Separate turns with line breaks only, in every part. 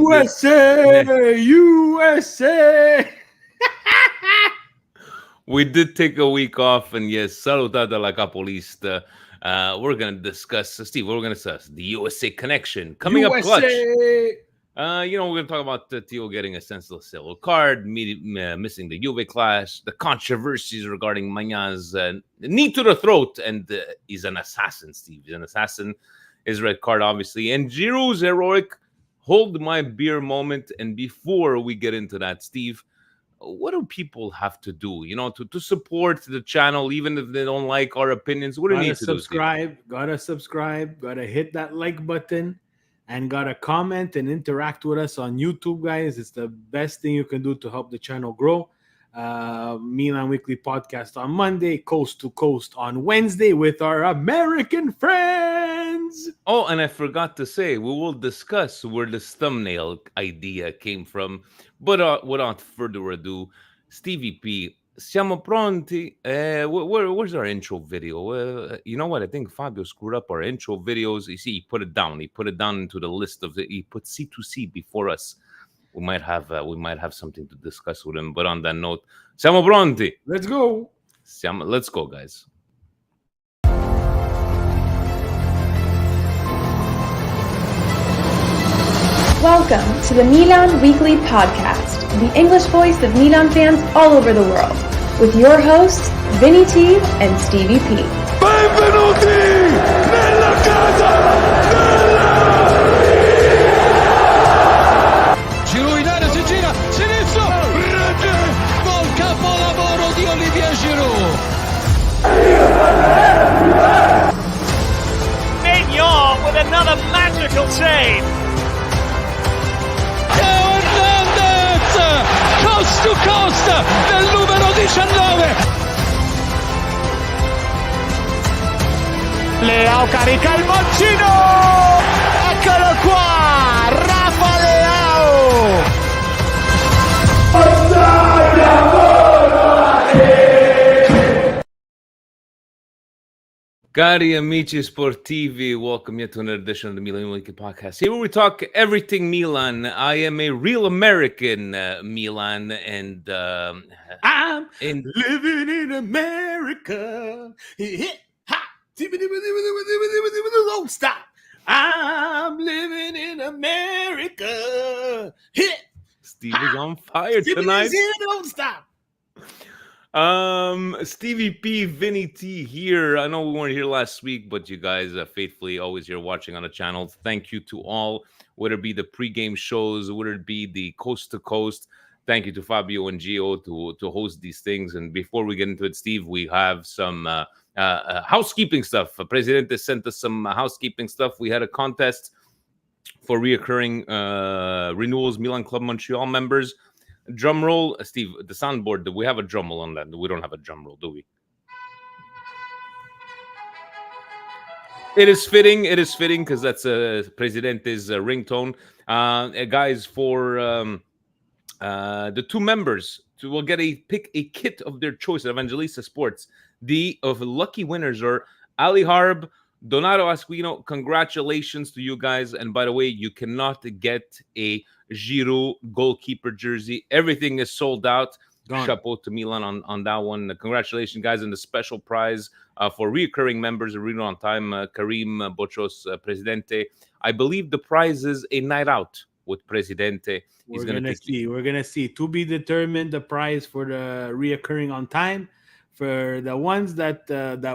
USA, USA.
We did take a week off, and yes, Salutate la capolista. We're going to discuss, Steve, we're going to discuss the USA connection. Coming up clutch. We're going to talk about Theo getting a senseless yellow card, missing the Juve clash, the controversies regarding Magnan's knee to the throat, and he's an assassin, Steve. He's an assassin. His red card, obviously. And Giroud's heroic hold my beer moment. And before we get into that, Steve, what do people have to do, to support the channel, even if they don't like our opinions? What do they need to do?
Gotta subscribe, gotta hit that like button, and gotta comment and interact with us on YouTube, guys. It's the best thing you can do to help the channel grow. Milan Weekly Podcast on Monday, Coast to Coast on Wednesday with our American friends.
Oh, and I forgot to say, we will discuss where this thumbnail idea came from. But without further ado, Stevie P, siamo pronti? Where's our intro video? You know what? I think Fabio screwed up our intro videos. You see, he put it down. He put it down into the list of he put C2C before us. We might have something to discuss with him. But on that note, siamo pronti?
Let's go.
Let's go, guys.
Welcome to the Milan Weekly Podcast, the English voice of Milan fans all over the world, with your hosts, Vinny Steve and Stevie P.
Benvenuti nella casa della Giroud in area, si gira, sinistro, rete, gol capolavoro di Olivier Giroud.
Maignan with another magical save. Coast to coast del numero 19. Leao carica il mancino. Eccolo qua, Rafa Leao.
Cari amici sportivi, welcome yet to another edition of the Milan Weekly Podcast. Here we talk everything Milan. I am a real American Milan, and
I'm living in America. Don't stop. I'm living in America.
Steve is on fire tonight.
Don't stop.
Stevie P, Vinny T here. I know we weren't here last week, but you guys faithfully always here watching on the channel. Thank you to all, whether it be the pregame shows, whether it be the coast to coast. Thank you to Fabio and Gio to host these things. And before we get into it, Steve, we have some housekeeping stuff. Presidente sent us some housekeeping stuff. We had a contest for reoccurring renewals, Milan Club Montreal members. Drum roll, Steve, the soundboard. Do we have a drum roll on that? We don't have a drum roll, do we? It is fitting because that's Presidente's ringtone. Guys, for the two members will get pick a kit of their choice at Evangelista Sports. The lucky winners are Ali Harb, Donato Asquino. Congratulations to you guys. And by the way, you cannot get a Giroud goalkeeper jersey. Everything is sold out. Chapeau to Milan on that one. Congratulations, guys. And the special prize for recurring members of Reno on Time, Karim Bochos Presidente. I believe the prize is a night out with Presidente.
We're gonna see. To be determined, the prize for the reoccurring on time. For the ones that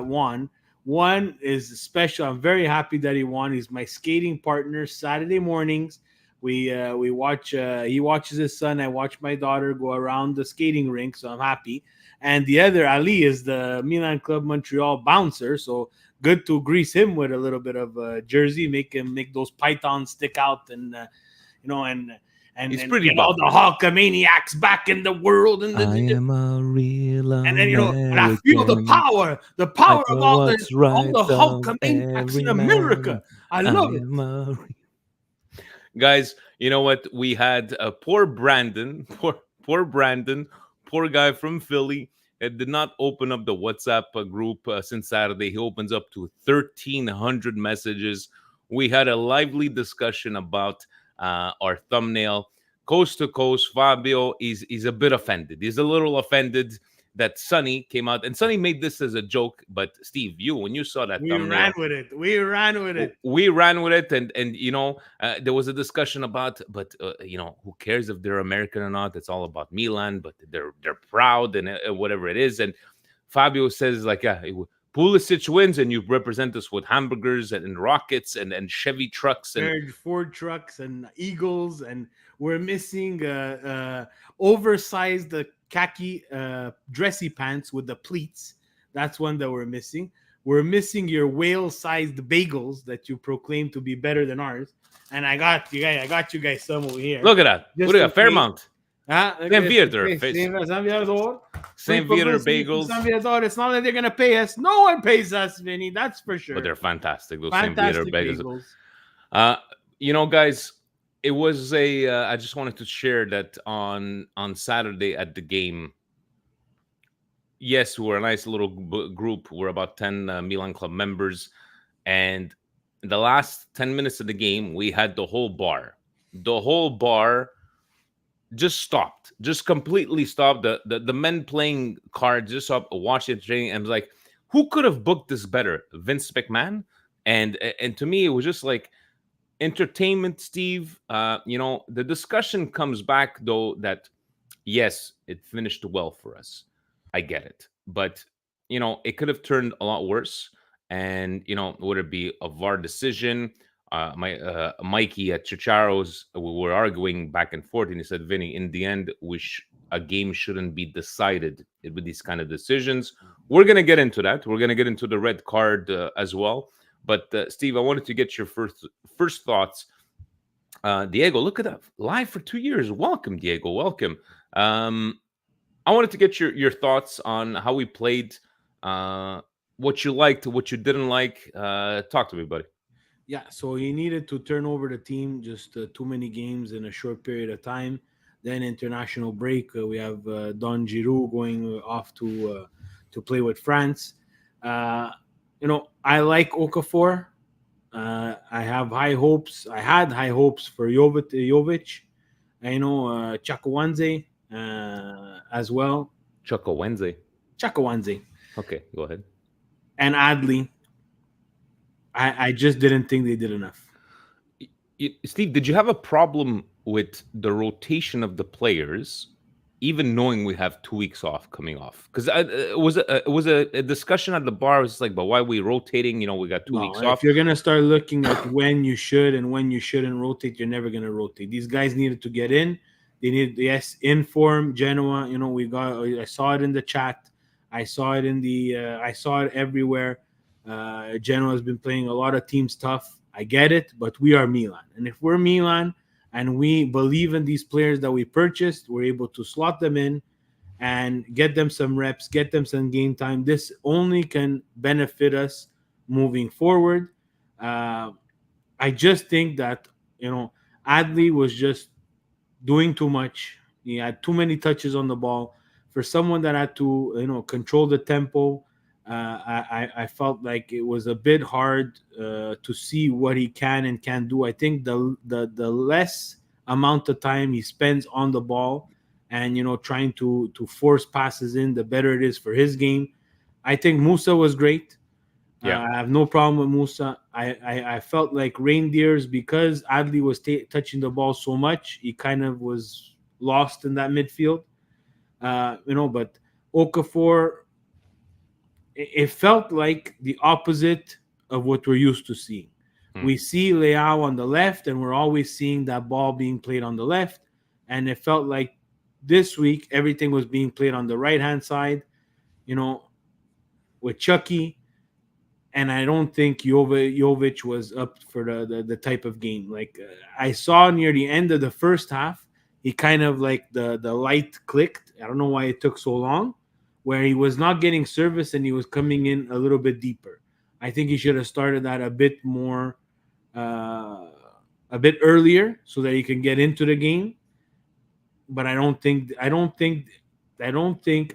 won, one is special. I'm very happy that he won. He's my skating partner. Saturday mornings, we watch. He watches his son. I watch my daughter go around the skating rink. So I'm happy. And the other, Ali, is the Milan Club Montreal bouncer. So good to grease him with a little bit of jersey, make those pythons stick out, and
he's pretty
get all the Hulkamaniacs back in the world. And
I am a real
and then and I feel the power of all the Hulkamaniacs in America. I love it.
Guys, you know what? We had poor Brandon, poor guy from Philly. It did not open up the WhatsApp group since Saturday. He opens up to 1,300 messages. We had a lively discussion about our thumbnail. Coast to coast, Fabio is a bit offended. He's a little offended that Sonny came out, and Sonny made this as a joke. But Steve, when you saw that
We
thumbnail,
ran with it. We ran with it.
we ran with it, and there was a discussion about, but who cares if they're American or not? It's all about Milan, but they're proud and whatever it is. And Fabio says like, yeah, Pulisic wins, and you represent us with hamburgers and rockets and Chevy trucks and
Ford trucks and Eagles, and we're missing oversized khaki dressy pants with the pleats. That's one that we're missing. We're missing your whale-sized bagels that you proclaim to be better than ours. And I got you guys some over here.
Look at that.
Just
What do you
in
got? Fairmount.
Saint
Viator. Saint Viator bagels.
Saint Viator. It's not that they're gonna pay us. No one pays us, Vinny. That's for sure.
But they're fantastic. Those
Fantastic
Saint Viator bagels. Guys, it was I just wanted to share that on Saturday at the game. Yes, we're a nice little group. We're about 10 Milan Club members, and in the last 10 minutes of the game, we had the whole bar just stopped, just completely stopped. The men playing cards just stopped, watching the training, and was like, who could have booked this better? Vince McMahon? And to me, it was just like entertainment, Steve. The discussion comes back though that yes, it finished well for us. I get it, but it could have turned a lot worse. And would it be a VAR decision? Mikey at Chicharo's, we were arguing back and forth, and he said, Vinny, in the end, a game shouldn't be decided with these kind of decisions. We're going to get into that. We're going to get into the red card as well. But Steve, I wanted to get your first thoughts. Diego, look at that. Live for 2 years. Welcome, Diego. Welcome. I wanted to get your thoughts on how we played, what you liked, what you didn't like. Talk to me, buddy.
Yeah, so he needed to turn over the team, just too many games in a short period of time. Then international break, we have Don Giroud going off to play with France. I like Okafor. I have high hopes. I had high hopes for Jovic. I know Chakawanze as well. Chakawanze.
Okay, go ahead.
And Adli. I just didn't think they did enough.
Steve, did you have a problem with the rotation of the players, even knowing we have 2 weeks off coming off? Because it was a discussion at the bar. It was like, but why are we rotating? We got 2 weeks off.
If you're gonna start looking at when you should and when you shouldn't rotate, you're never gonna rotate. These guys needed to get in. They needed, yes, inform Genoa. I saw it in the chat. I saw it I saw it everywhere. Genoa has been playing a lot of teams tough. I get it, but we are Milan. And if we're Milan and we believe in these players that we purchased, we're able to slot them in and get them some reps, get them some game time. This only can benefit us moving forward. I just think that, Adli was just doing too much. He had too many touches on the ball. For someone that had to, control the tempo, I felt like it was a bit hard to see what he can and can't do. I think the less amount of time he spends on the ball and trying to force passes in, the better it is for his game. I think Musa was great. Yeah, I have no problem with Musa. I felt like Reindeers, because Adli was touching the ball so much, he kind of was lost in that midfield. But Okafor, it felt like the opposite of what we're used to seeing. We see Leao on the left, and we're always seeing that ball being played on the left. And it felt like this week, everything was being played on the right-hand side, with Chucky. And I don't think Jovic was up for the type of game. I saw near the end of the first half, he kind of the light clicked. I don't know why it took so long, where he was not getting service and he was coming in a little bit deeper. I think he should have started that a bit more, a bit earlier, so that he can get into the game. But I don't think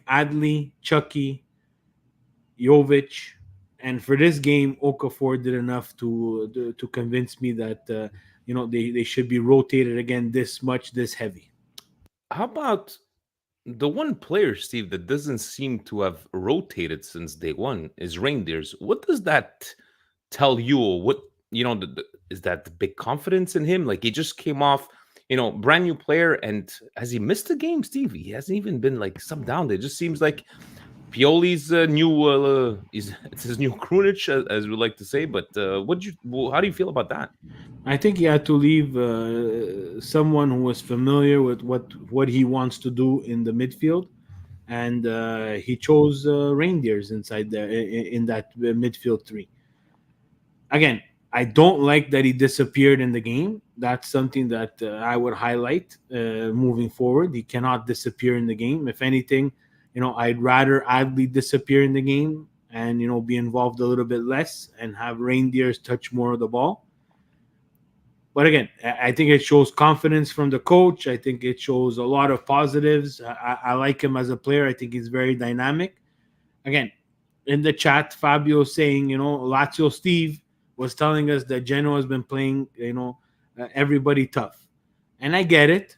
Adli, Chucky, Jovic, and for this game, Okafor did enough to convince me that they should be rotated again this heavy.
How about the one player, Steve, that doesn't seem to have rotated since day one is Reindeers. What does that tell you? What is that the big confidence in him? Like he just came off, brand new player, and has he missed a game, Steve? He hasn't even been like subbed down. It just seems like Pioli's new it's his new Krunic, as we like to say. But how do you feel about that?
I think he had to leave someone who was familiar with what he wants to do in the midfield, and he chose Reindeers inside there in that midfield three. Again, I don't like that he disappeared in the game. That's something that I would highlight moving forward. He cannot disappear in the game. If anything, I'd rather Adley disappear in the game and be involved a little bit less and have Reindeers touch more of the ball. But again, I think it shows confidence from the coach. I think it shows a lot of positives. I like him as a player. I think he's very dynamic. Again, in the chat, Fabio saying, Lazio Steve was telling us that Genoa has been playing, everybody tough. And I get it.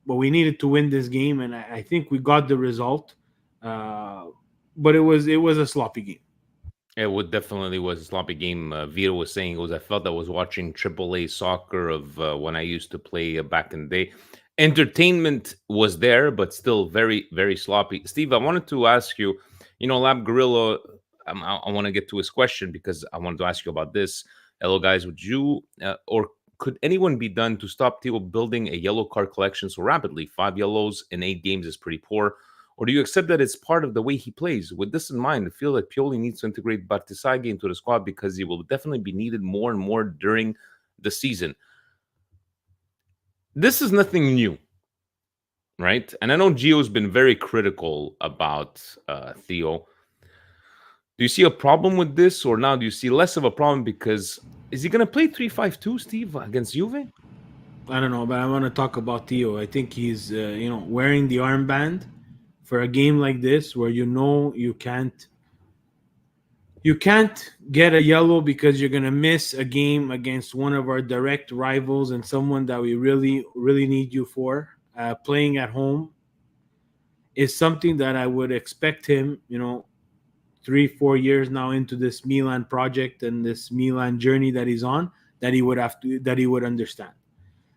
But we needed to win this game, and I think we got the result. But it was a sloppy game.
It definitely was a sloppy game. Vito was saying I felt I was watching AAA soccer of when I used to play back in the day. Entertainment was there, but still very, very sloppy. Steve, I wanted to ask you, Lab Gorilla, I want to get to his question because I wanted to ask you about this. Hello, guys. Would you or could anyone be done to stop Theo building a yellow card collection so rapidly? 5 yellows in 8 games is pretty poor. Or do you accept that it's part of the way he plays? With this in mind, I feel like Pioli needs to integrate Bartisaghi into the squad because he will definitely be needed more and more during the season. This is nothing new, right? And I know Gio's been very critical about Theo. Do you see a problem with this, or now do you see less of a problem because is he going to play 3-5-2, Steve, against Juve?
I don't know, but I want to talk about Theo. I think he's, wearing the armband for a game like this where you can't get a yellow because you're going to miss a game against one of our direct rivals and someone that we really, really need you for. Playing at home is something that I would expect him, 3-4 years now into this Milan project and this Milan journey that he's on, that he would understand.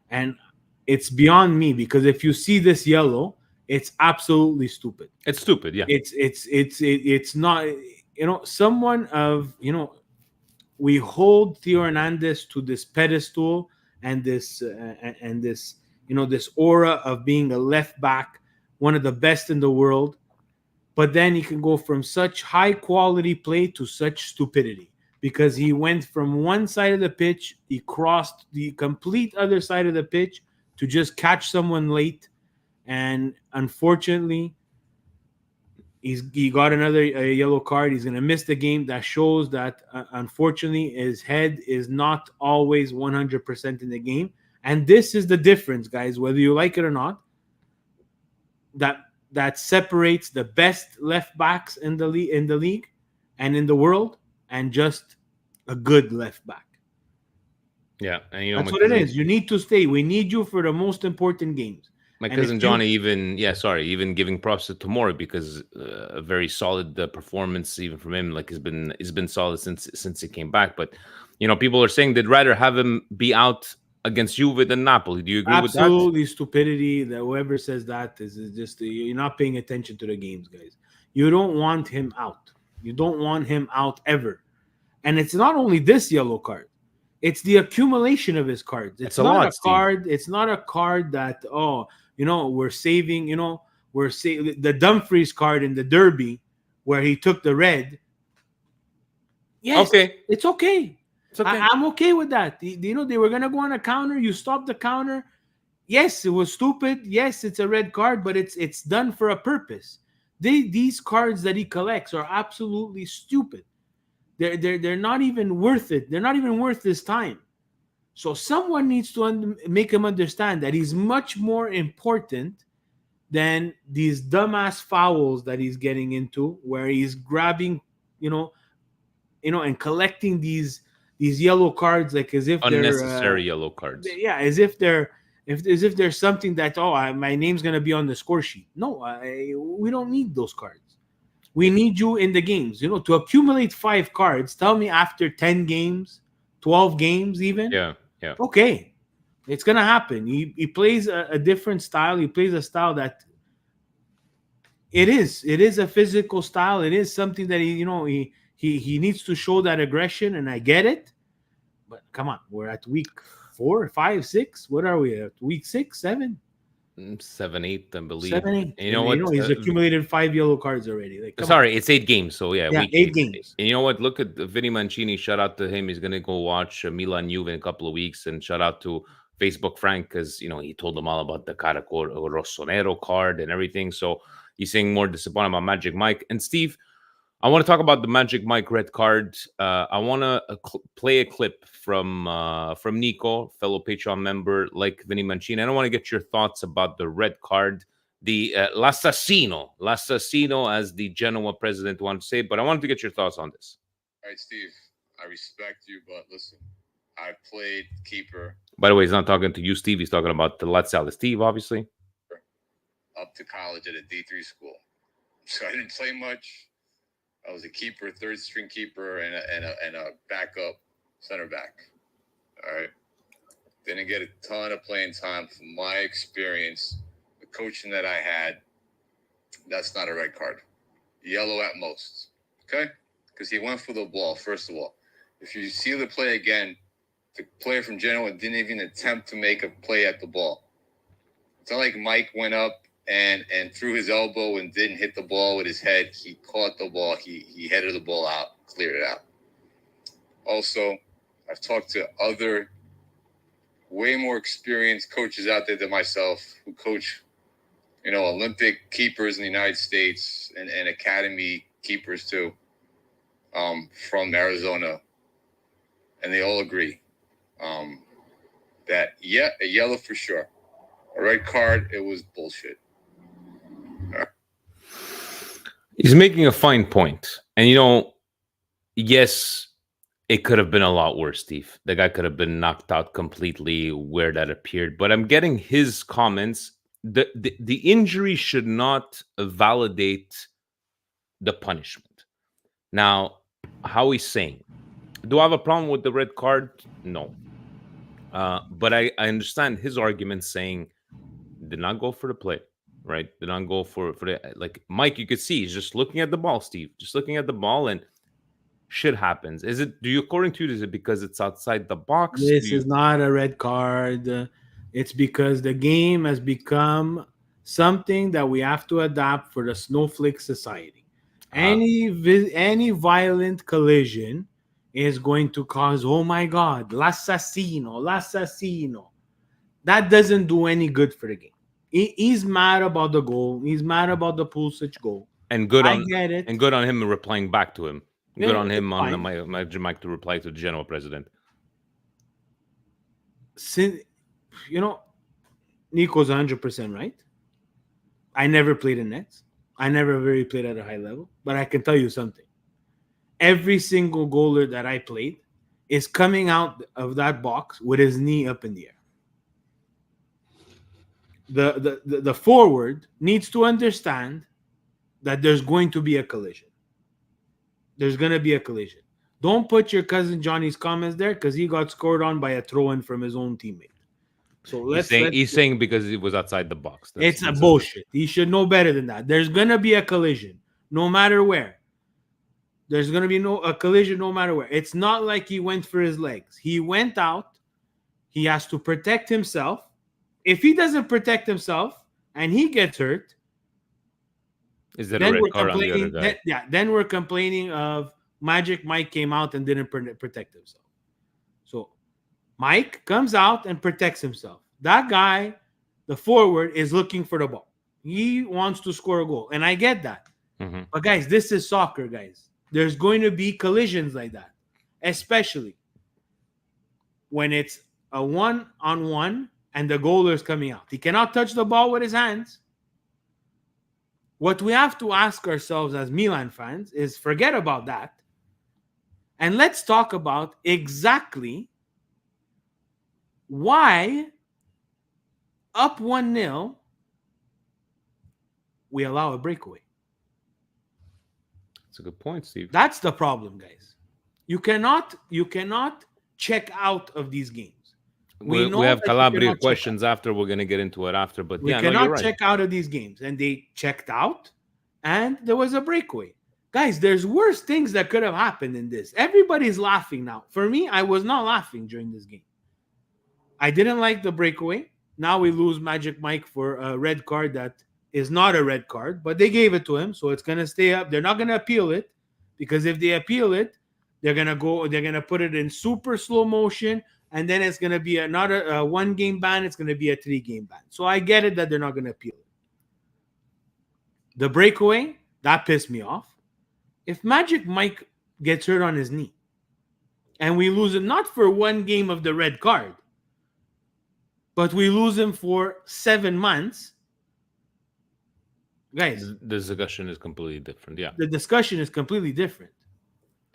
And it's beyond me because if you see this yellow, it's absolutely stupid.
It's stupid, yeah.
It's not, someone of, we hold Theo Hernandez to this pedestal and this this aura of being a left back, one of the best in the world. But then he can go from such high quality play to such stupidity because he went from one side of the pitch, he crossed the complete other side of the pitch to just catch someone late. And unfortunately, he got another yellow card. He's going to miss the game. That shows that, unfortunately, his head is not always 100% in the game. And this is the difference, guys, whether you like it or not, that separates the best left backs in the league and in the world and just a good left back.
Yeah, and
that's what it is. You need to stay. We need you for the most important games.
My cousin Johnny even giving props to Tomori because a very solid performance even from him. Like he's been solid since he came back. But people are saying they'd rather have him be out against Juve than Napoli. Do you agree with that?
Absolutely stupidity. That whoever says that is just you're not paying attention to the games, guys. You don't want him out. You don't want him out ever. And it's not only this yellow card. It's the accumulation of his cards. It's not a card. It's not a card that we're saving. We're saving the Dumfries card in the derby where he took the red. Yes,
okay,
it's okay.
It's okay.
I'm okay with that. They were gonna go on a counter. You stopped the counter. Yes, it was stupid. Yes, it's a red card, but it's done for a purpose. These cards that he collects are absolutely stupid. They're not even worth it. They're not even worth his time. So someone needs to make him understand that he's much more important than these dumbass fouls that he's getting into, where he's grabbing, and collecting these these yellow cards, like as if
Unnecessary yellow cards.
Yeah, as if there's something that my name's gonna be on the score sheet. No, we don't need those cards. We need you in the games. To accumulate 5 cards. Tell me after 10 games, 12 games, even.
Yeah.
Okay, it's gonna happen. He plays a different style. He plays a style that it is a physical style. It is something that he needs to show that aggression, and I get it. But come on, we're at week 4, 5, 6. What are we at? Week 6, 7?
7, 8, I believe.
7, 8.
And you know what?
He's accumulated 5 yellow cards already. Like,
sorry, it's 8 games. So yeah,
week 8 games.
And you know what? Look at Vinny Mancini. Shout out to him. He's gonna go watch Milan Juve in a couple of weeks. And shout out to Facebook Frank, because he told them all about the Cara Rossonero card and everything. So he's saying more disappointed about Magic Mike. And Steve, I want to talk about the Magic Mike red card. I want to play a clip from Nico, fellow Patreon member like Vinny Mancini. I don't want to get your thoughts about the red card, the l'assassino, as the Genoa president wanted to say, but I wanted to get your thoughts on this.
All right, Steve, I respect you, but listen, I played keeper.
By the way, he's not talking to you, Steve. He's talking about the Latsala Steve, obviously.
Up to college at a D3 school. So I didn't play much. I was a keeper, third string keeper, and a backup center back. All right. Didn't get a ton of playing time. From my experience, the coaching that I had, that's not a red card. Yellow at most. Okay? Because he went for the ball, first of all. If you see the play again, the player from Genoa didn't even attempt to make a play at the ball. It's not like Mike went up and threw his elbow and didn't hit the ball with his head. He caught the ball. He headed the ball out, cleared it out. Also, I've talked to other way more experienced coaches out there than myself who coach, Olympic keepers in the United States and academy keepers too, from Arizona. And they all agree that, yeah, a yellow for sure. A red card, it was bullshit.
He's making a fine point. And, yes, it could have been a lot worse, Steve. The guy could have been knocked out completely where that appeared. But I'm getting his comments. The injury should not validate the punishment. Now, how he's saying, do I have a problem with the red card? No. But I understand his argument saying, did not go for the play, right? Did not go for the, like Mike, you could see he's just looking at the ball, Steve, just looking at the ball, and shit happens. According to you, is it because it's outside the box?
This is not a red card. It's because the game has become something that we have to adapt for the snowflake society. Any violent collision is going to cause, oh my God, l'assassino. That doesn't do any good for the game. He's mad about the goal. He's mad about the Pulisic goal.
And good on
get it.
And good on him replying back to him.
Yeah,
good on him
fine.
on my Mike to reply to the Genoa president.
Since, Nico's 100% right. I never played in nets. I never really played at a high level. But I can tell you something. Every single goaler that I played is coming out of that box with his knee up in the air. The forward needs to understand that there's going to be a collision. There's going to be a collision. Don't put your cousin Johnny's comments there because he got scored on by a throw-in from his own teammate. So
he's saying because it was outside the box.
It's a bullshit. He should know better than that. There's going to be a collision no matter where. There's going to be a collision no matter where. It's not like he went for his legs. He went out. He has to protect himself. If he doesn't protect himself and he gets hurt,
is that a red card on the other guy?
Then we're complaining of Magic Mike came out and didn't protect himself. So Mike comes out and protects himself. That guy, the forward, is looking for the ball. He wants to score a goal. And I get that.
Mm-hmm.
But guys, this is soccer, guys. There's going to be collisions like that, especially when it's a one-on-one and the goaler is coming out. He cannot touch the ball with his hands. What we have to ask ourselves as Milan fans is forget about that. And let's talk about exactly why up 1-0 we allow a breakaway.
That's a good point, Steve.
That's the problem, guys. You cannot check out of these games.
We
know
have
that you
Calabria
cannot check
questions after. We're going to get into it after. But
We
yeah, no,
cannot
you're right.
check out of these games. And they checked out, and there was a breakaway. Guys, there's worse things that could have happened in this. Everybody's laughing now. For me, I was not laughing during this game. I didn't like the breakaway. Now we lose Magic Mike for a red card that is not a red card, but they gave it to him, so it's going to stay up. They're not going to appeal it, because if they appeal it, they're going to put it in super slow motion, and then it's going to be not a 1-game ban, it's going to be a 3-game ban. So I get it that they're not going to appeal it. The breakaway, that pissed me off. If Magic Mike gets hurt on his knee and we lose him not for 1 game of the red card, but we lose him for 7 months, guys,
The discussion is completely different. Yeah.
the discussion is completely different.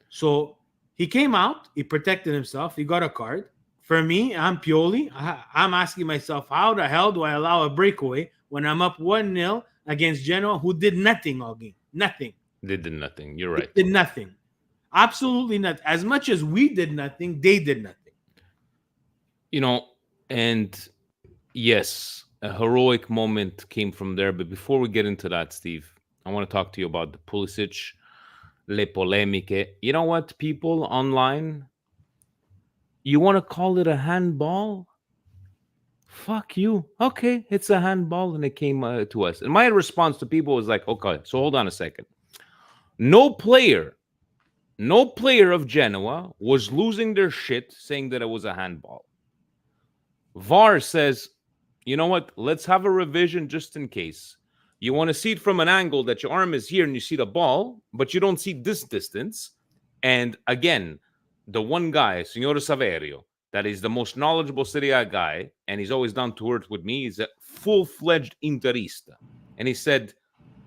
So he came out, he protected himself, he got a card. For me, I'm Pioli. I'm asking myself, how the hell do I allow a breakaway when I'm up 1-0 against Genoa, who did nothing all game? Nothing.
They did nothing. You're right.
They did nothing. Absolutely nothing. As much as we did nothing, they did nothing.
And yes, a heroic moment came from there. But before we get into that, Steve, I want to talk to you about the Pulisic, le polemiche. You know what, people online, you want to call it a handball? Fuck you. Okay, it's a handball, and it came to us. And my response to people was like, okay, so hold on a second. No player of Genoa was losing their shit saying that it was a handball. VAR says, you know what? Let's have a revision just in case. You want to see it from an angle that your arm is here and you see the ball, but you don't see this distance. And again, the one guy, Signor Saverio, that is the most knowledgeable Serie A guy, and he's always down to earth with me, he's a full-fledged interista. And he said,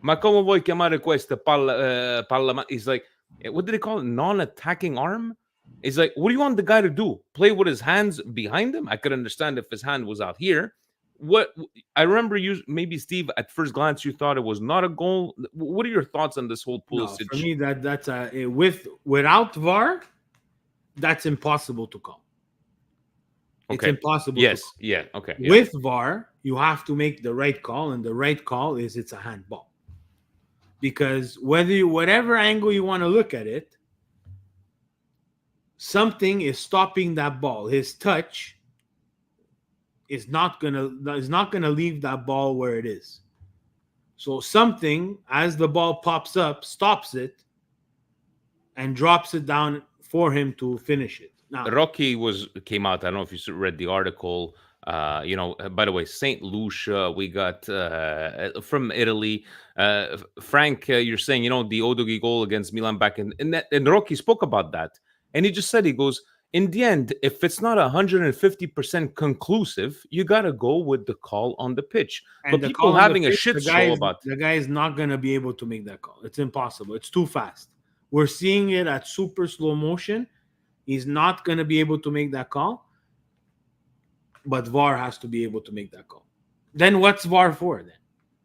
ma come vuoi chiamare questa palla? He's like, what did they call it? Non-attacking arm? He's like, what do you want the guy to do? Play with his hands behind him? I could understand if his hand was out here. What I remember, you maybe Steve, at first glance, you thought it was not a goal. What are your thoughts on this whole Pulisic?
No, for me, that's without VAR, that's impossible to call.
Okay.
It's impossible.
Yes.
To call.
Yeah. Okay. Yeah.
With VAR, you have to make the right call, and the right call is it's a handball. Because whatever angle you want to look at it, something is stopping that ball. His touch is not gonna leave that ball where it is. So something, as the ball pops up, stops it and drops it down for him to finish it. Now,
Rocky came out. I don't know if you read the article. By the way, Saint Lucia, we got from Italy. Frank, you're saying, the Odogi goal against Milan back in that, and Rocky spoke about that. And he just said, he goes, in the end, if it's not 150% conclusive, you got to go with the call on the pitch.
and
But people having a shit show about
the guy is not going to be able to make that call. It's impossible. It's too fast. We're seeing it at super slow motion. He's not going to be able to make that call. But VAR has to be able to make that call. Then what's VAR for then?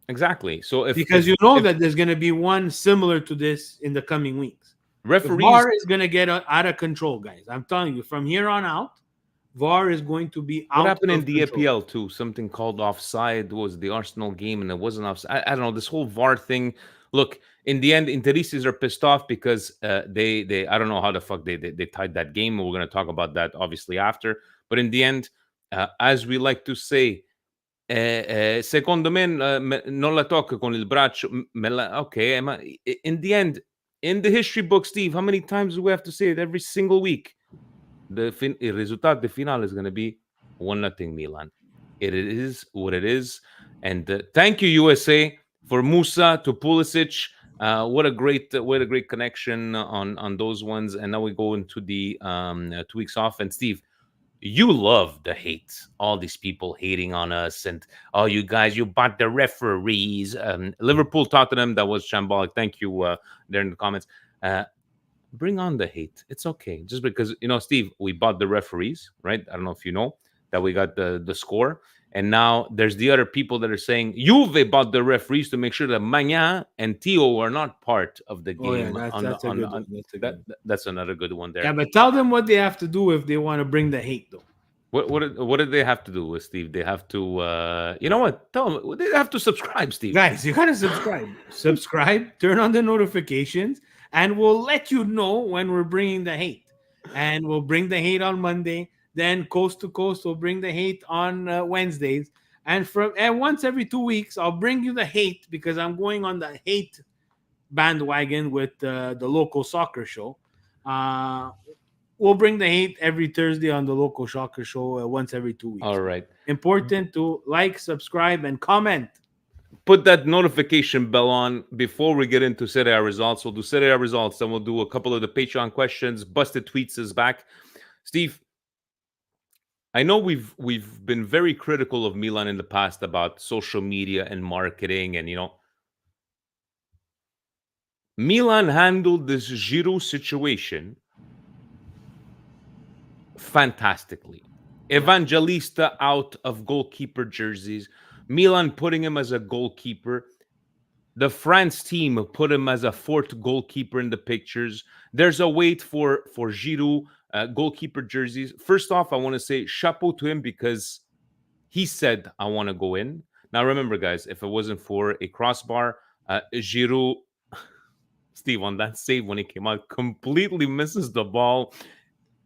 Exactly. So
because that there's going to be one similar to this in the coming weeks.
Referees,
VAR is going to get out of control, guys. I'm telling you, from here on out, VAR is going to be out.
What happened in the
control.
APL too? Something called offside was the Arsenal game, and it wasn't offside. I don't know, this whole VAR thing. Look, in the end, Interistas are pissed off because they I don't know how the fuck they tied that game. We're going to talk about that obviously after. But in the end, as we like to say, secondo me non la tocca con il braccio. Okay, in the end, in the history book, Steve, how many times do we have to say it every single week? Il risultato finale is going to be 1-0 Milan. It is what it is. And thank you, USA, for Musa to Pulisic. What a great connection on those ones. And now we go into the 2 weeks off. And Steve, you love the hate. All these people hating on us. And, oh, you guys, you bought the referees. Liverpool, Tottenham, that was shambolic. Thank you there in the comments. bring on the hate. It's okay. Just because, Steve, we bought the referees, right? I don't know if you know that we got the score. And now there's the other people that are saying Juve bought the referees to make sure that Maignan and Theo are not part of the
Oh yeah,
game.
that's a good one. That's a good one.
That's another good one there.
Yeah, but tell them what they have to do if they want to bring the hate, though.
What did they have to do with Steve? They have to you know what? Tell them they have to subscribe, Steve.
Guys, you gotta subscribe, turn on the notifications, and we'll let you know when we're bringing the hate. And we'll bring the hate on Monday. Then coast to coast, we'll bring the hate on Wednesdays. And once every 2 weeks, I'll bring you the hate because I'm going on the hate bandwagon with the local soccer show. We'll bring the hate every Thursday on the local soccer show once every 2 weeks.
All right.
Important to like, subscribe, and comment.
Put that notification bell on before we get into Serie A results. We'll do Serie A results, then we'll do a couple of the Patreon questions. Busted Tweets is back. Steve, I know we've been very critical of Milan in the past about social media and marketing, and Milan handled this Giroud situation fantastically. Evangelista out of goalkeeper jerseys. Milan putting him as a goalkeeper. The France team put him as a fourth goalkeeper in the pictures. There's a wait for Giroud goalkeeper jerseys. First off, I want to say chapeau to him because he said, I want to go in. Now, remember, guys, if it wasn't for a crossbar, Giroud, Steve, on that save when he came out, completely misses the ball.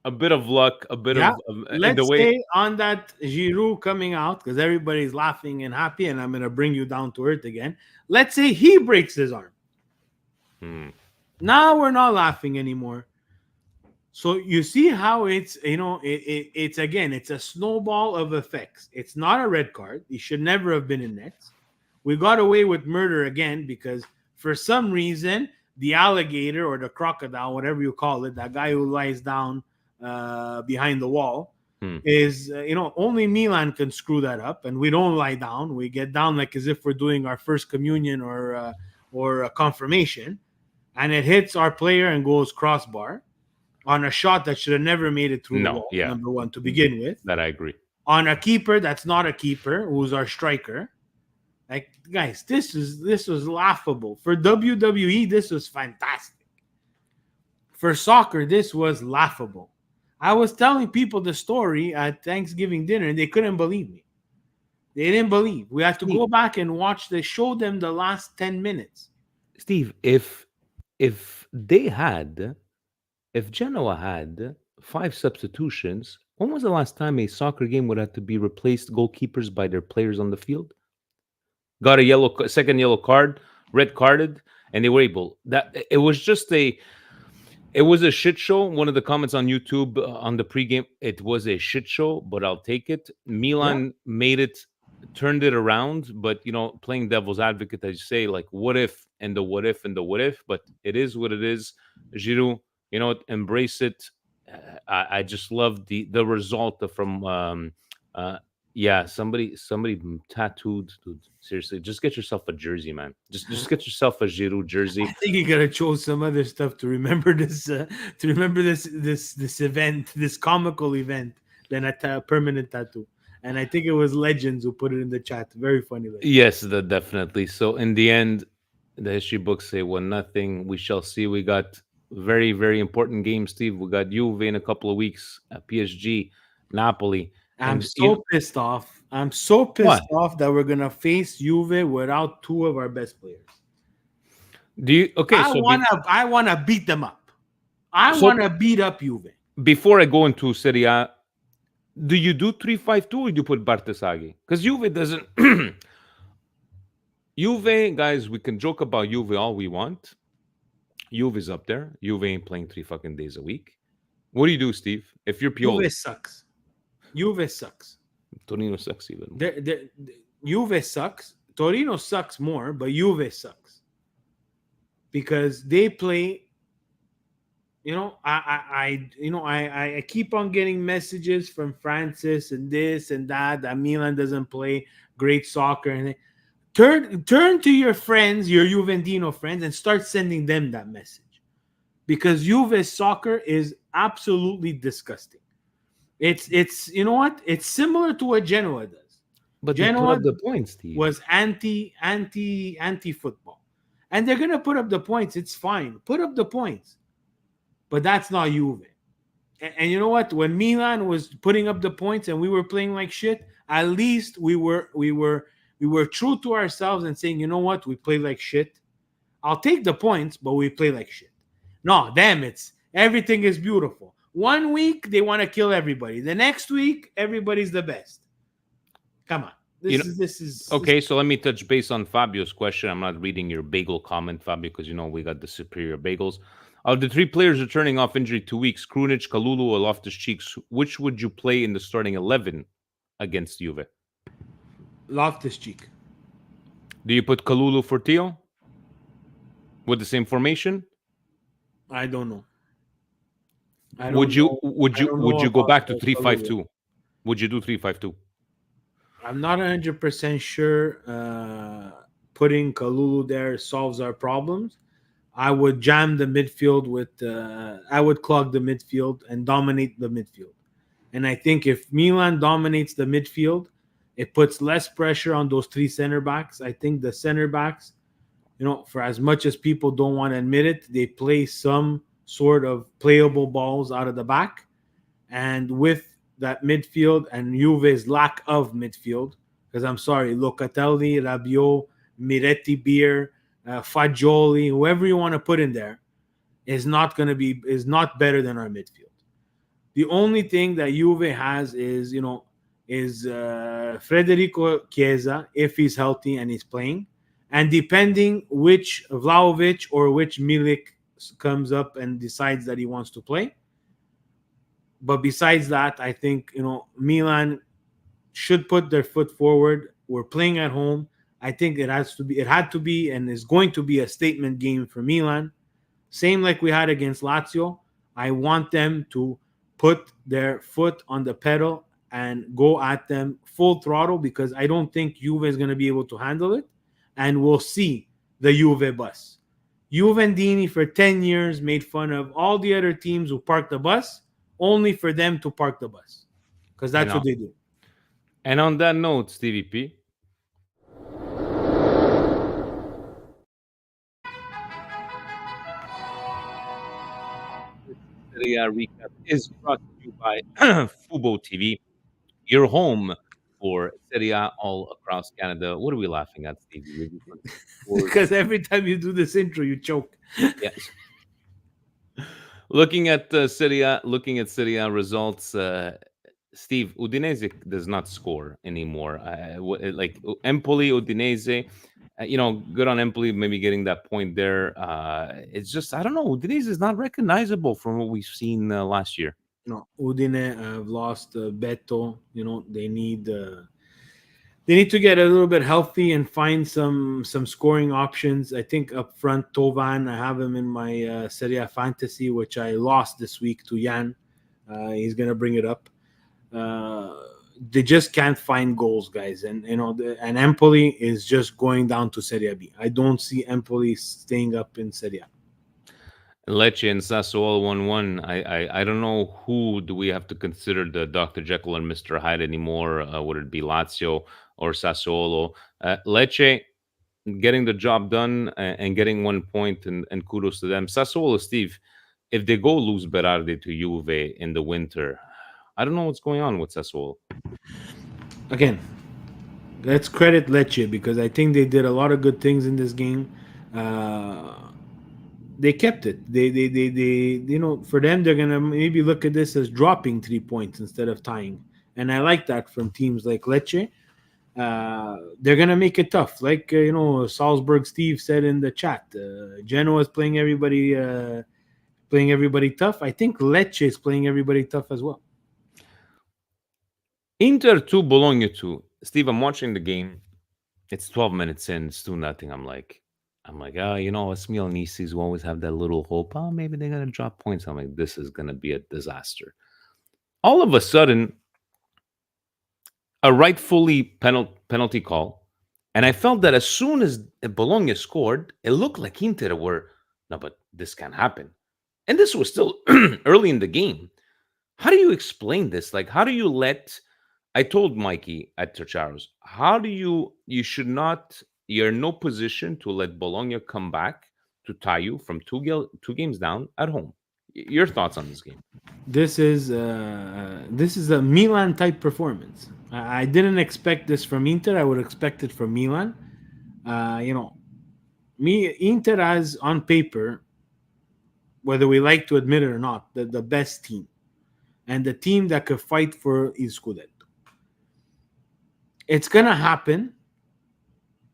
A bit of luck, a bit of
let's
the way.
stay on that Giroud coming out because everybody's laughing and happy, and I'm going to bring you down to earth again. Let's say he breaks his arm. Now we're not laughing anymore. So you see how it's, it's again, it's a snowball of effects. It's not a red card. He should never have been in nets. We got away with murder again because for some reason, the alligator or the crocodile, whatever you call it, that guy who lies down behind the wall is only Milan can screw that up, and we don't lie down. We get down like as if we're doing our first communion or a confirmation, and it hits our player and goes crossbar on a shot that should have never made it through the wall. Number one, to begin with,
that I agree.
On a keeper that's not a keeper, who's our striker. Like, guys, this was laughable. For WWE, this was fantastic. For soccer, this was laughable. I was telling people the story at Thanksgiving dinner, and they couldn't believe me. They didn't believe. We had to go back and show them the last 10 minutes.
Steve, if Genoa had 5 substitutions, when was the last time a soccer game would have to be replaced goalkeepers by their players on the field? Got a second yellow card, red carded, and they were able. It was a shit show. One of the comments on YouTube on the pregame, it was a shit show, but I'll take it. Milan turned it around, but playing devil's advocate, as you say, like what if and the what if and the what if, but it is what it is. Giroud, embrace it. I just love the result from somebody tattooed. Dude, seriously, just get yourself a jersey, man. Just get yourself a Giroud jersey.
I think you gotta chose some other stuff to remember this. This event, this comical event, than a permanent tattoo. And I think it was Legends who put it in the chat. Very funny. Legends.
Yes, definitely. So in the end, the history books say 1-0. We shall see. We got very, very important games, Steve. We got Juve in a couple of weeks. PSG, Napoli.
I'm so pissed off. I'm so pissed off that we're gonna face Juve without 2 of our best players. I wanna beat them up. I wanna beat up Juve.
Before I go into Serie A, do you do 3-5-2 or do you put Bartesaghi? Because Juve doesn't. Juve, guys, we can joke about Juve all we want. Juve is up there. Juve ain't playing 3 fucking days a week. What do you do, Steve? If you're Pioli,
Juve sucks.
Torino sucks even more.
Juve sucks. Torino sucks more, but Juve sucks because they play. I keep on getting messages from Francis and this and that Milan doesn't play great soccer, and turn to your friends, your Juventino friends, and start sending them that message. because Juve's soccer is absolutely disgusting. It's you know what? It's similar to what Genoa does.
But they put
Genoa
up the points, Steve.
was anti football, and they're gonna put up the points. It's fine, put up the points, but that's not Juve. And you know what? When Milan was putting up the points and we were playing like shit, at least we were true to ourselves and saying, you know what, we play like shit. I'll take the points, but we play like shit. No, damn, it's everything is beautiful. One week they want to kill everybody. The next week everybody's the best. Come on, this is
Okay, so let me touch base on Fabio's question. I'm not reading your bagel comment, Fabio, because we got the superior bagels. Of the three players returning off injury 2 weeks, Krunic, Kalulu, or Loftus-Cheeks, which would you play in the starting 11 against Juve?
Loftus-Cheek.
Do you put Kalulu for Theo with the same formation?
I don't know.
Would you go back to 3-5-2? Would you do 3-5-2?
I'm not 100% sure putting Kalulu there solves our problems. I would jam the midfield with I would clog the midfield and dominate the midfield. And I think if Milan dominates the midfield, it puts less pressure on those three center backs. I think the center backs, for as much as people don't want to admit it, they play some sort of playable balls out of the back. And with that midfield and Juve's lack of midfield, because I'm sorry, Locatelli, Rabiot, Miretti Beer, Fagioli, whoever you want to put in there, is not better than our midfield. The only thing that Juve has is Federico Chiesa, if he's healthy and he's playing, and depending which Vlahovic or which Milik comes up and decides that he wants to play. But besides that, I think Milan should put their foot forward. We're playing at home. I think it had to be, and is going to be a statement game for Milan. Same like we had against Lazio. I want them to put their foot on the pedal and go at them full throttle, because I don't think Juve is going to be able to handle it. And we'll see the Juve bus. Juventini for 10 years made fun of all the other teams who parked the bus, only for them to park the bus, because that's what they do.
And on that note, Stevie P, Serie A recap is brought to you by Fubo TV, your home for Serie A all across Canada. What are we laughing at, Stevie?
Because every time you do this intro, you choke.
Yes. Looking at Serie A results, Steve, Udinese does not score anymore. Like Empoli, Udinese, good on Empoli, maybe getting that point there. It's just, I don't know, Udinese is not recognizable from what we've seen last year.
No, Udine have lost Beto. They need to get a little bit healthy and find some scoring options. I think up front, Tovan, I have him in my Serie A fantasy, which I lost this week to Jan. He's going to bring it up. They just can't find goals, guys. And and Empoli is just going down to Serie B. I don't see Empoli staying up in Serie A.
Lecce and Sassuolo 1-1. I don't know who do we have to consider the Dr. Jekyll and Mr. Hyde anymore. Would it be Lazio or Sassuolo? Lecce getting the job done and getting 1 point, and kudos to them. Sassuolo, Steve, if they go lose Berardi to Juve in the winter, I don't know what's going on with Sassuolo.
Again, let's credit Lecce, because I think they did a lot of good things in this game. They kept it. They for them, they're gonna maybe look at this as dropping 3 points instead of tying, and I like that from teams like Lecce. They're gonna make it tough, like Salzburg Steve said in the chat. Genoa is playing everybody tough. I think Lecce is playing everybody tough as well.
Inter 2, Bologna 2. Steve, I'm watching the game. It's 12 minutes in. It's 2-0. I'm like, us Milanists who always have that little hope. Oh, maybe they're going to drop points. I'm like, this is going to be a disaster. All of a sudden, a rightfully penalty call. And I felt that as soon as Bologna scored, it looked like Inter were, no, but this can't happen. and this was still early in the game. How do you explain this? Like, how do you let? I told Mikey at Tercharos, how do you should not, you're in no position to let Bologna come back to tie you from two games down at home. Your thoughts on this game?
This is a Milan type performance. I didn't expect this from Inter. I would expect it from Milan. You know, Inter has on paper, whether we like to admit it or not, the best team and the team that could fight for Il Scudetto. It's gonna happen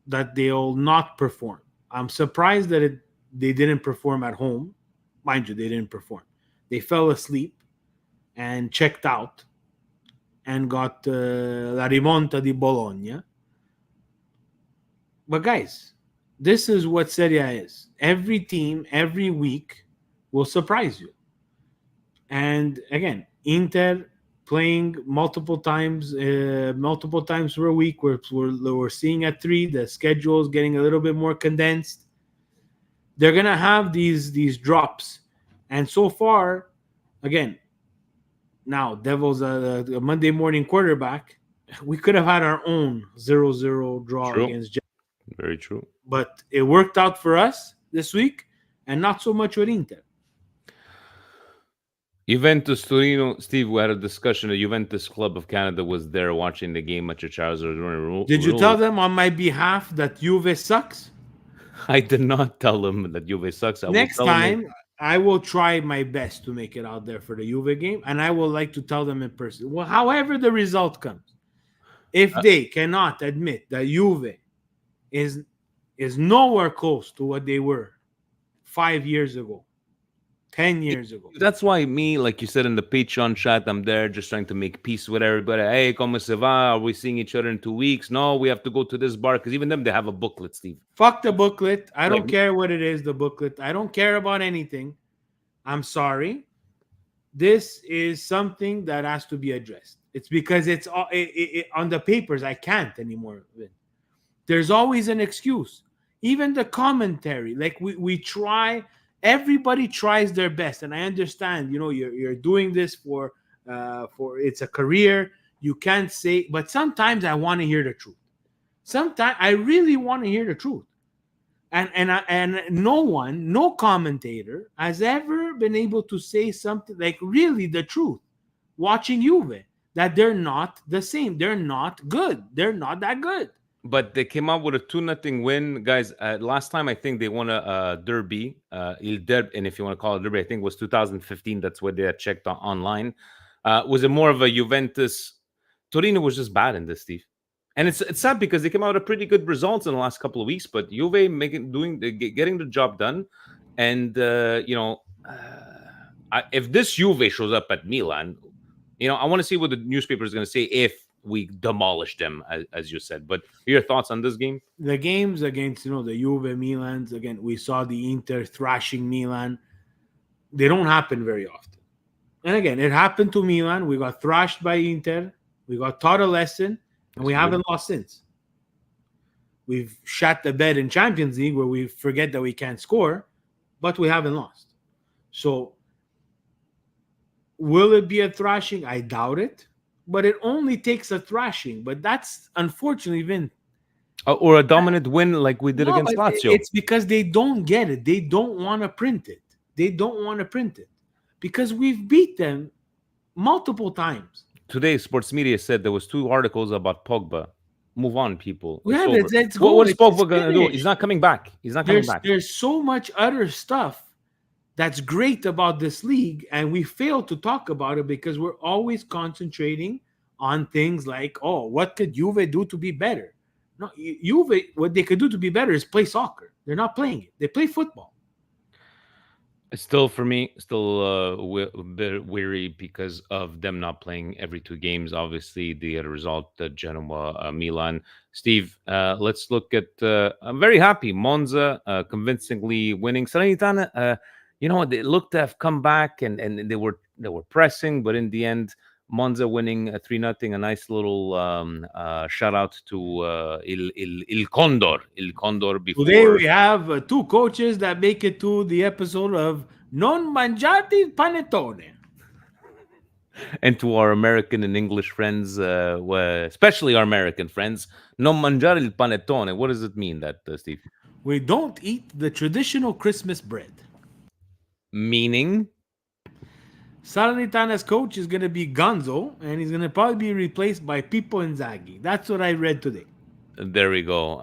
that they'll not perform. I'm surprised that they didn't perform at home. Mind you, they didn't perform. They fell asleep and checked out and got La Rimonta di Bologna. But guys, this is what Serie A is. Every team, every week will surprise you. And again, Inter playing multiple times per week. We're seeing at 3. The schedule is getting a little bit more condensed. They're gonna have these drops, and so far, again, now Devils a Monday morning quarterback. We could have had our own 0-0 draw against Jeff.
Very true.
But it worked out for us this week, and not so much with Inter.
Juventus Torino, Steve, we had a discussion. The Juventus Club of Canada was there watching the game at Charles.
Did you tell them on my behalf that Juve sucks?
I did not tell them that Juve sucks.
Next time, I will try my best to make it out there for the Juve game, and I will like to tell them in person. Well, however the result comes, if they cannot admit that Juve is nowhere close to what they were 5 years ago, 10 years ago.
That's why me, like you said in the Patreon chat, I'm there just trying to make peace with everybody. Hey, como se va? Are we seeing each other in 2 weeks? No, we have to go to this bar, because even them, they have a booklet, Steve.
Fuck the booklet. I don't care what it is, the booklet. I don't care about anything. I'm sorry. This is something that has to be addressed. It's because it's on the papers. I can't anymore. There's always an excuse. Even the commentary, like we try. Everybody tries their best, and I understand. You know, you're doing this for it's a career. You can't say, but sometimes I want to hear the truth. Sometimes I really want to hear the truth, and no commentator has ever been able to say something like really the truth. Watching Juve, that they're not the same. They're not good. They're not that good.
But they came out with a 2-0 win, guys. Last time I think they won a derby, Il Derby, and if you want to call it derby, I think it was 2015. That's what they had checked online. Was it more of a Juventus? Torino was just bad in this, Steve, and it's sad because they came out with pretty good results in the last couple of weeks. But Juve getting the job done, and if this Juve shows up at Milan, I want to see what the newspaper is going to say if we demolished them, as you said. But your thoughts on this game?
The games against the Juve, Milans, again, we saw the Inter thrashing Milan. They don't happen very often. And again, it happened to Milan. We got thrashed by Inter. We got taught a lesson, and we haven't lost since. We've shat the bed in Champions League where we forget that we can't score, but we haven't lost. So will it be a thrashing? I doubt it. But it only takes a thrashing. But that's unfortunately, Vin.
Or a dominant win like we did against Lazio.
It's because they don't get it. They don't want to print it. Because we've beat them multiple times.
Today, sports media said there was 2 articles about Pogba. Move on, people.
Yeah, let's go.
What is Pogba going to do? He's not coming back.
There's so much other stuff that's great about this league, and we fail to talk about it because we're always concentrating on things like, what could Juve do to be better? No, Juve, what they could do to be better is play soccer. They're not playing it. They play football.
Still, for me, a bit weary because of them not playing every 2 games. Obviously, the result, Genoa, Milan. Steve, let's look at. I'm very happy. Monza convincingly winning. Salernitana, they looked to have come back and they were pressing, but in the end, Monza winning 3-0. A nice little shout out to Il Condor. Il Condor. Before
today we have 2 coaches that make it to the episode of Non mangiate il panettone.
And to our American and English friends, especially our American friends, non mangiare il panettone. What does it mean, that, Steve?
We don't eat the traditional Christmas bread.
Meaning?
Salernitana's coach is going to be Gonzo, and he's going to probably be replaced by Pippo Inzaghi. That's what I read today.
There we go.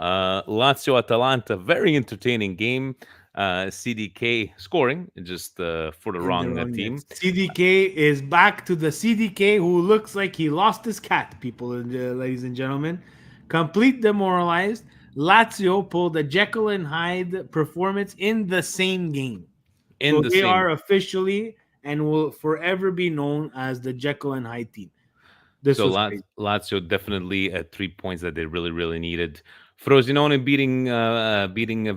Lazio Atalanta, very entertaining game. CDK scoring just for the
In the
wrong
wrong
team.
net. CDK is back to the CDK who looks like he lost his cat, people, ladies and gentlemen. Complete demoralized. Lazio pulled a Jekyll and Hyde performance in the same game. So they are officially and will forever be known as the Jekyll and Hyde team. This was crazy.
Lazio definitely 3 points that they really, really needed. Frosinone beating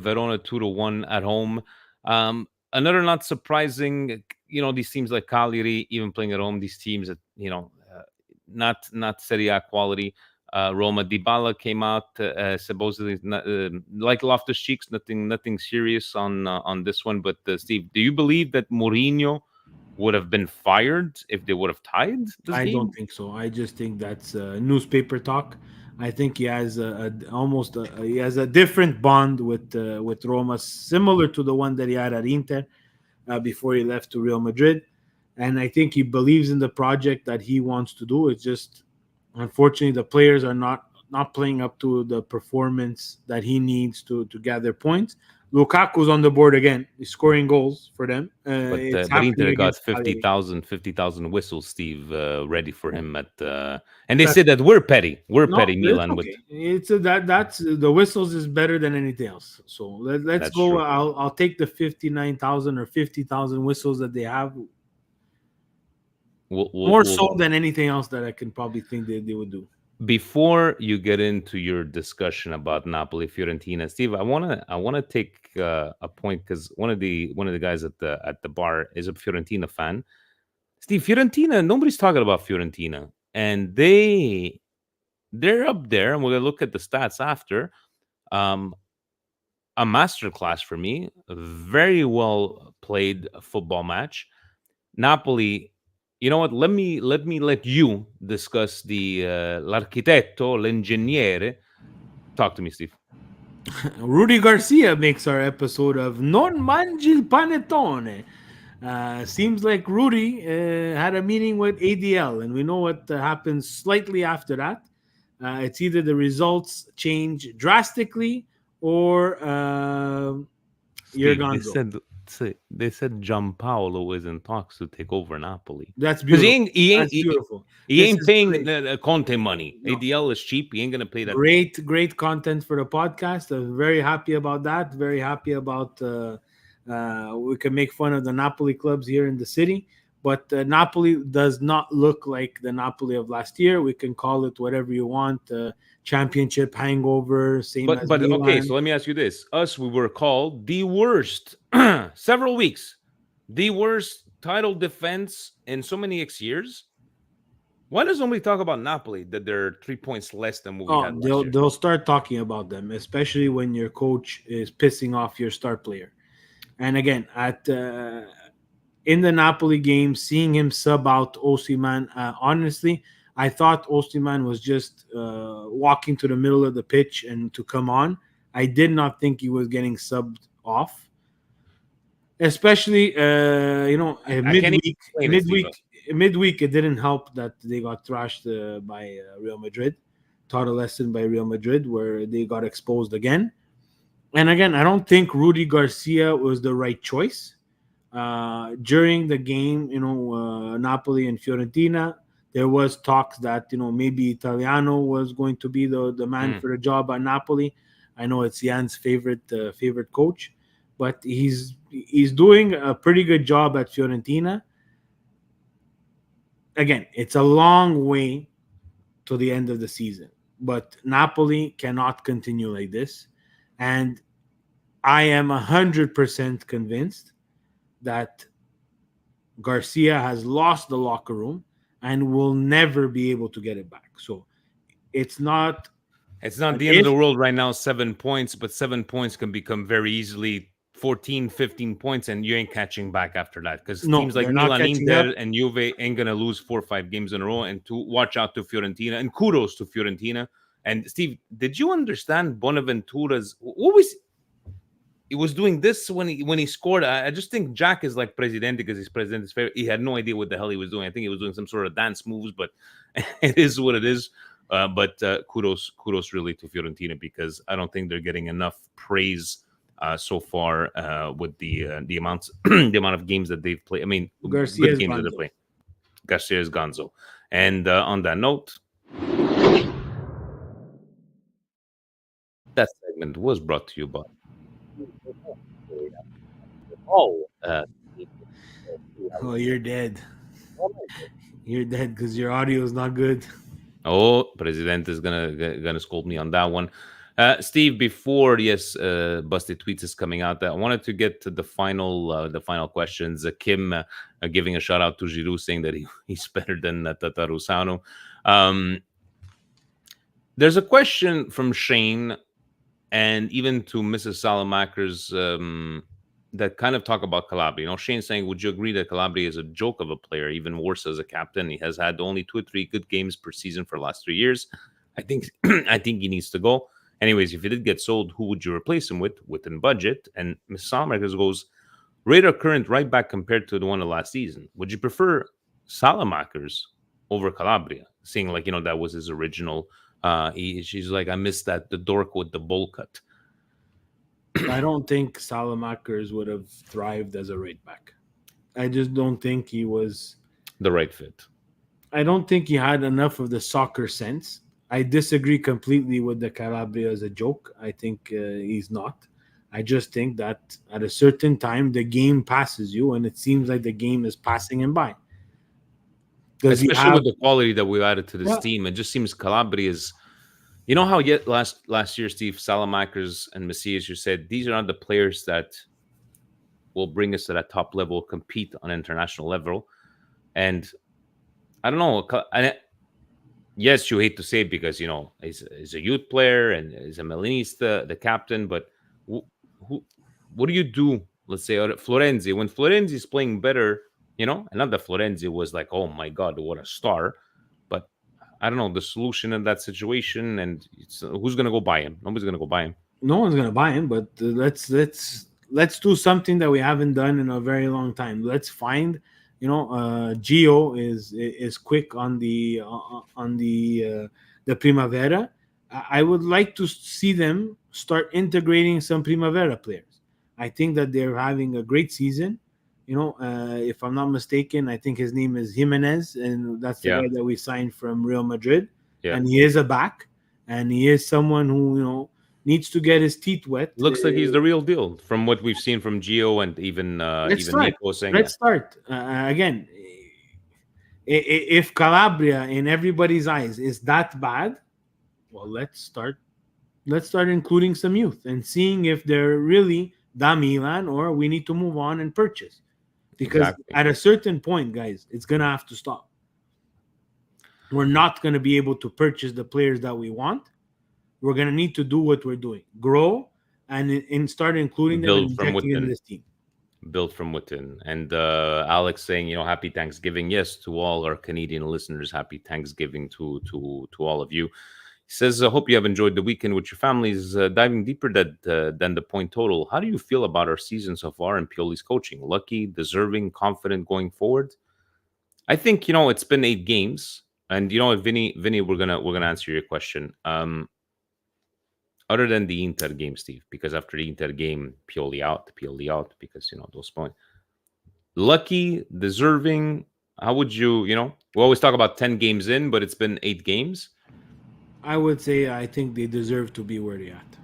Verona 2-1 at home. Another not surprising, these teams like Cagliari, even playing at home, these teams that, not Serie A quality. Roma, Dybala came out supposedly like Loftus-Cheek, nothing serious on this one. But Steve, do you believe that Mourinho would have been fired if they would have tied this
I
game?
don't think so. I just think that's newspaper talk. I think he has he has a different bond with Roma, similar to the one that he had at Inter before he left to Real Madrid. And I think he believes in the project that he wants to do. It's just, unfortunately, the players are not playing up to the performance that he needs to gather points. Lukaku's on the board again. He's scoring goals for them.
But Inter got 50,000 whistles, Steve, ready for him and they said that we're petty. We're petty, Milan.
Okay. That's the whistles is better than anything else. So let's go.
True.
I'll take the 59,000 or 50,000 whistles that they have. More so than anything else that I can probably think they would do.
Before you get into your discussion about Napoli, Fiorentina, Steve, I wanna take a point, because one of the guys at the bar is a Fiorentina fan. Steve, Fiorentina, nobody's talking about Fiorentina, and they're up there, and we're gonna look at the stats after. A masterclass for me, a very well played football match. Napoli. You know what? Let me let you discuss the l'architetto, l'ingegnere. Talk to me, Steve.
Rudy Garcia makes our episode of Non Mangi il Panettone. Seems like Rudy had a meeting with ADL, and we know what happens slightly after that. It's either the results change drastically or you're gone.
They said Gianpaolo is in talks to take over Napoli.
That's beautiful.
He ain't paying Conte money. No. ADL is cheap. He ain't gonna pay that.
Great content for the podcast. I'm very happy about that. Very happy about we can make fun of the Napoli clubs here in the city, but Napoli does not look like the Napoli of last year. We can call it whatever you want. Championship hangover, same as Milan.
Okay, so let me ask you this. We were called the worst several weeks, the worst title defense in so many years. Why does nobody talk about Napoli, that they're 3 points less than what we had last year?
They'll start talking about them, especially when your coach is pissing off your star player. And again, in the Napoli game, seeing him sub out Osimhen, honestly, I thought Osimhen was just walking to the middle of the pitch and to come on. I did not think he was getting subbed off. Especially, midweek, it didn't help that they got thrashed by Real Madrid. Taught a lesson by Real Madrid where they got exposed again. And again, I don't think Rudy Garcia was the right choice. During the game, Napoli and Fiorentina, there was talks that maybe Italiano was going to be the man for the job at Napoli. I know it's Jan's favorite coach, but he's doing a pretty good job at Fiorentina. Again, it's a long way to the end of the season, but Napoli cannot continue like this, and I am 100% convinced that Garcia has lost the locker room and will never be able to get it back. So it's not
the end of the world right now, 7 points, but 7 points can become very easily 14, 15 points, and you ain't catching back after that, because
No,
teams like
they're not
Milan,
catching
Inter,
up.
and Juve ain't gonna lose 4 or 5 games in a row. And to watch out to Fiorentina, and kudos to Fiorentina. And Steve, did you understand Bonaventura's? What was he was doing this when he scored? I just think Jack is like Presidente, because he's Presidente. He had no idea what the hell he was doing. I think he was doing some sort of dance moves, but it is what it is. But kudos really to Fiorentina, because I don't think they're getting enough praise so far with the amounts the amount of games that they've played. I mean, good
Garcia's
games that they
Gonzo.
play. Garcia's Gonzo. And on that note, that segment was brought to you by
Oh, you're dead. You're dead because your audio is not good.
Oh, President is gonna scold me on that one. Steve, before Busted Tweets is coming out, I wanted to get to the final questions. Kim giving a shout out to Giroud, saying that he's better than Tatarusano. There's a question from Shane, and even to Mrs. Salamakers, that kind of talk about Calabria. You know, Shane saying, would you agree that Calabria is a joke of a player, even worse as a captain? He has had only 2 or 3 good games per season for the last 3 years. I think I think he needs to go. Anyways, if he did get sold, who would you replace him with within budget? And Mrs. Salamakers goes, rate our current right back compared to the one of last season. Would you prefer Salamakers over Calabria? Seeing like, you know, that was his original. She's like, I missed that, the dork with the bowl cut.
I don't think Salamakers would have thrived as a right back. I just don't think he was
the right fit.
I don't think he had enough of the soccer sense. I disagree completely with the Calabria as a joke. I think he's not. I just think that at a certain time, the game passes you, and it seems like the game is passing him by.
Especially with the quality that we've added to this team, it just seems Calabria is. You know how yet last year, Steve, Salamakers and Macias, you said these are not the players that will bring us to that top level, compete on international level. And I don't know. Yes, you hate to say it because, you know, he's a youth player and he's a Milanista, the captain. But what do you do, let's say, at Florenzi? When Florenzi is playing better, you know, and not that Florenzi was like, oh, my God, what a star. But I don't know the solution in that situation, and who's going to go buy him? Nobody's going to go buy him.
No one's going to buy him, but let's do something that we haven't done in a very long time. Let's find, you know, Gio is quick on the Primavera. I would like to see them start integrating some Primavera players. I think that they're having a great season. You know, if I'm not mistaken, I think his name is Jimenez, and that's the guy that we signed from Real Madrid. Yeah. And he is a back, and he is someone who, you know, needs to get his teeth wet.
Looks like he's the real deal from what we've seen from Gio and even Nico saying.
Let's start again. If Calabria, in everybody's eyes, is that bad, well, let's start including some youth and seeing if they're really da Milan or we need to move on and purchase. Because at a certain point, guys, it's going to have to stop. We're not going to be able to purchase the players that we want. We're going to need to do what we're doing. Grow and start including them and injecting in this team.
Built from within. And Alex saying, you know, happy Thanksgiving. Yes, to all our Canadian listeners, happy Thanksgiving to all of you. He says, I hope you have enjoyed the weekend with your families. Diving deeper than the point total, how do you feel about our season so far and Pioli's coaching? Lucky, deserving, confident going forward? I think, you know, it's been 8 games. And you know what, Vinny, we're gonna answer your question. Other than the Inter game, Steve, because after the Inter game, Pioli out, because, you know, those points. Lucky, deserving, how would you, you know, we always talk about 10 games in, but it's been 8 games.
I would say I think they deserve to be where they're at.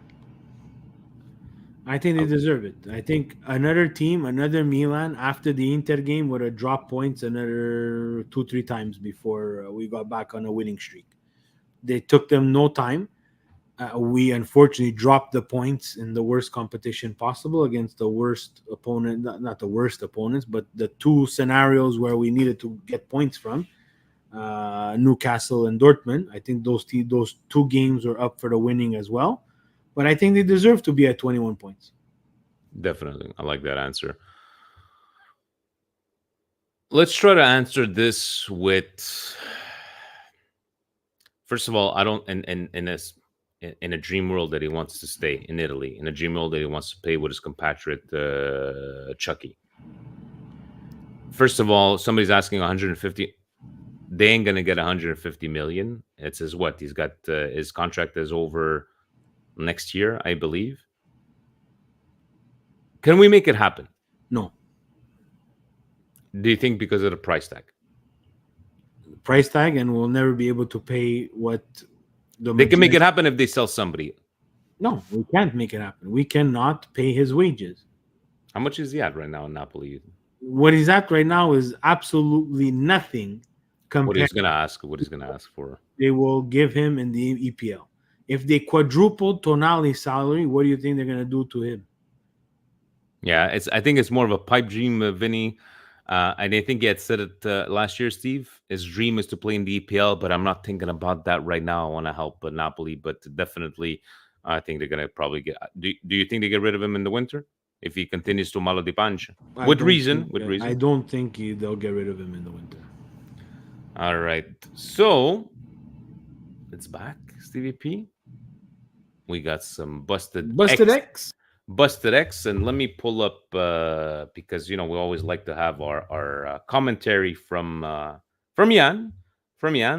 I think they deserve it. I think another team, another Milan, after the Inter game would have dropped points another 2-3 times before we got back on a winning streak. They took them no time. We unfortunately dropped the points in the worst competition possible against the worst opponent, not the worst opponents, but the 2 scenarios where we needed to get points from. Newcastle and Dortmund. I think those 2 games were up for the winning as well. But I think they deserve to be at 21 points.
Definitely. I like that answer. Let's try to answer this with, first of all, I don't in a dream world that he wants to stay in Italy, in a dream world that he wants to play with his compatriot Chucky. First of all, somebody's asking 150. They ain't gonna get 150 million. It says what he's got. His contract is over next year, I believe. Can we make it happen?
No.
Do you think because of the price tag?
Price tag, and we'll never be able to pay what
They can make it happen if they sell somebody.
No, we can't make it happen. We cannot pay his wages.
How much is he at right now in Napoli?
What he's at right now is absolutely nothing compared.
What he's gonna ask for?
They will give him in the EPL. If they quadruple Tonali's salary, what do you think they're gonna do to him?
Yeah, I think it's more of a pipe dream, Vinny. And I think he had said it last year, Steve. His dream is to play in the EPL, but I'm not thinking about that right now. I want to help Napoli, but definitely, I think they're gonna probably get. Do you think they get rid of him in the winter if he continues to malo di pancia? With reason.
I don't think they'll get rid of him in the winter.
All right, so it's back, Stevie P. We got some busted X. Busted X, and let me pull up because we always like to have our commentary from Jan.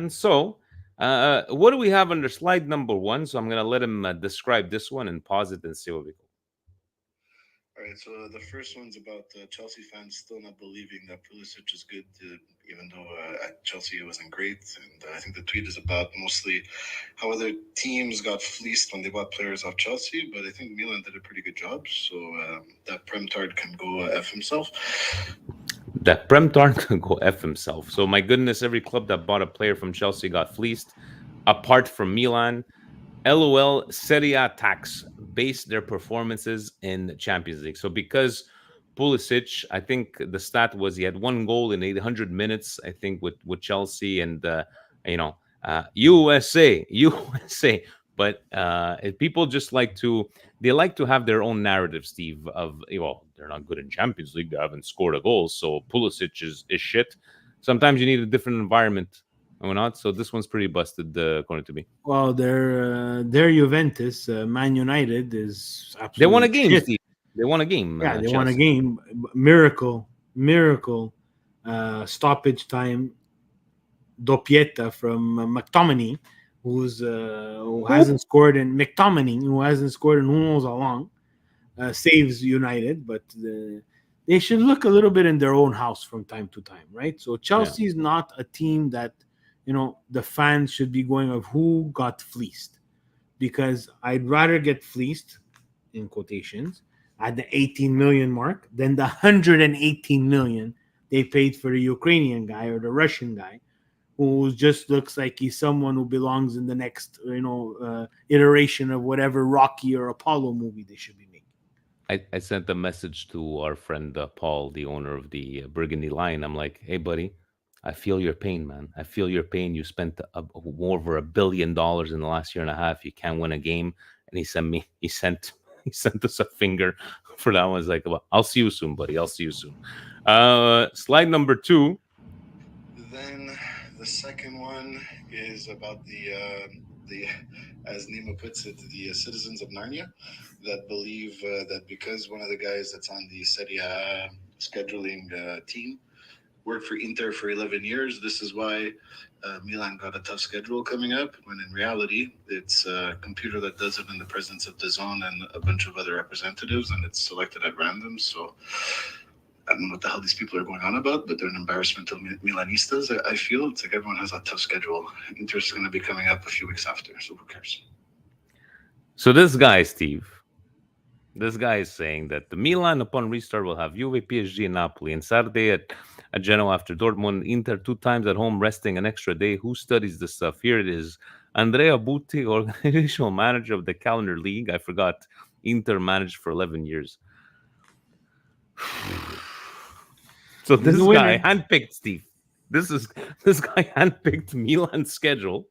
So what do we have under slide number 1? So I'm gonna let him describe this one and pause it and see what we go.
All right, so the first one's about Chelsea fans still not believing that Pulisic is good, even though at Chelsea it wasn't great. And I think the tweet is about mostly how other teams got fleeced when they bought players off Chelsea, but I think Milan did a pretty good job. So that Premtard can go F himself.
That Premtard can go F himself. So my goodness, every club that bought a player from Chelsea got fleeced, apart from Milan. LOL, Serie A tax based their performances in the Champions League. So because Pulisic, I think the stat was he had 1 goal in 800 minutes, I think, with Chelsea and, USA. But people just like to have their own narrative, Steve, of, they're not good in Champions League. They haven't scored a goal. So Pulisic is shit. Sometimes you need a different environment. Or not, so this one's pretty busted, according to me.
Well, their Juventus, Man United, is absolutely.
They won a game, Steve. They won a game.
Yeah, they won a game. Miracle, stoppage time. Doppietta from McTominay, who hasn't scored in who hasn't scored in who knows how long, saves United, but they should look a little bit in their own house from time to time, right? So Chelsea is not a team that. The fans should be going of who got fleeced, because I'd rather get fleeced, in quotations, at the 18 million mark than the 118 million they paid for the Ukrainian guy or the Russian guy, who just looks like he's someone who belongs in the next, iteration of whatever Rocky or Apollo movie they should be making.
I sent a message to our friend Paul, the owner of the Burgundy Lion. I'm like, hey, buddy. I feel your pain, man. I feel your pain. You spent over $1 billion in the last year and a half. You can't win a game. And he sent us a finger for that one. I was like, well, I'll see you soon, buddy. I'll see you soon. Slide number 2.
Then the second one is about the as Nima puts it, the citizens of Narnia that believe that because one of the guys that's on the Serie A scheduling team worked for Inter for 11 years. This is why Milan got a tough schedule coming up, when in reality, it's a computer that does it in the presence of DAZN and a bunch of other representatives, and it's selected at random. So I don't know what the hell these people are going on about, but they're an embarrassment to Milanistas. I feel it's like everyone has a tough schedule. Inter's going to be coming up a few weeks after, so who cares?
So this guy, Steve, is saying that the Milan, upon restart, will have Juve, PSG, and Napoli, and Saturday at Genoa after Dortmund, Inter 2 times at home, resting an extra day. Who studies this stuff? Here it is. Andrea Butti, organizational manager of the Calendar League. I forgot. Inter managed for 11 years. So this guy handpicked, Steve. This guy handpicked Milan's schedule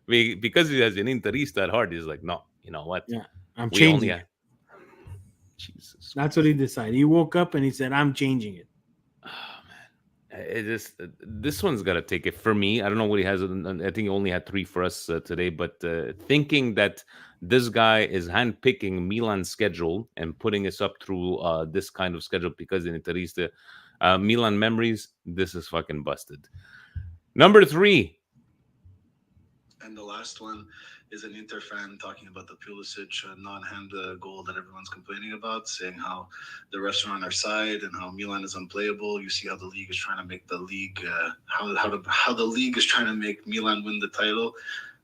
because he has an Interista at heart. He's like, no, you know what?
Yeah, I'm changing.
Jesus.
That's what he decided. He woke up and he said, "I'm changing it."
It just this one's got to take it for me. I don't know what he has. I think he only had 3 for us today. But thinking that this guy is handpicking Milan's schedule and putting us up through this kind of schedule because in Interista Milan memories, this is fucking busted. Number 3.
And the last one is an Inter fan talking about the Pulisic non-hand goal that everyone's complaining about, saying how the refs are on our side and how Milan is unplayable. You see how the league is trying to make the league, how the league is trying to make Milan win the title.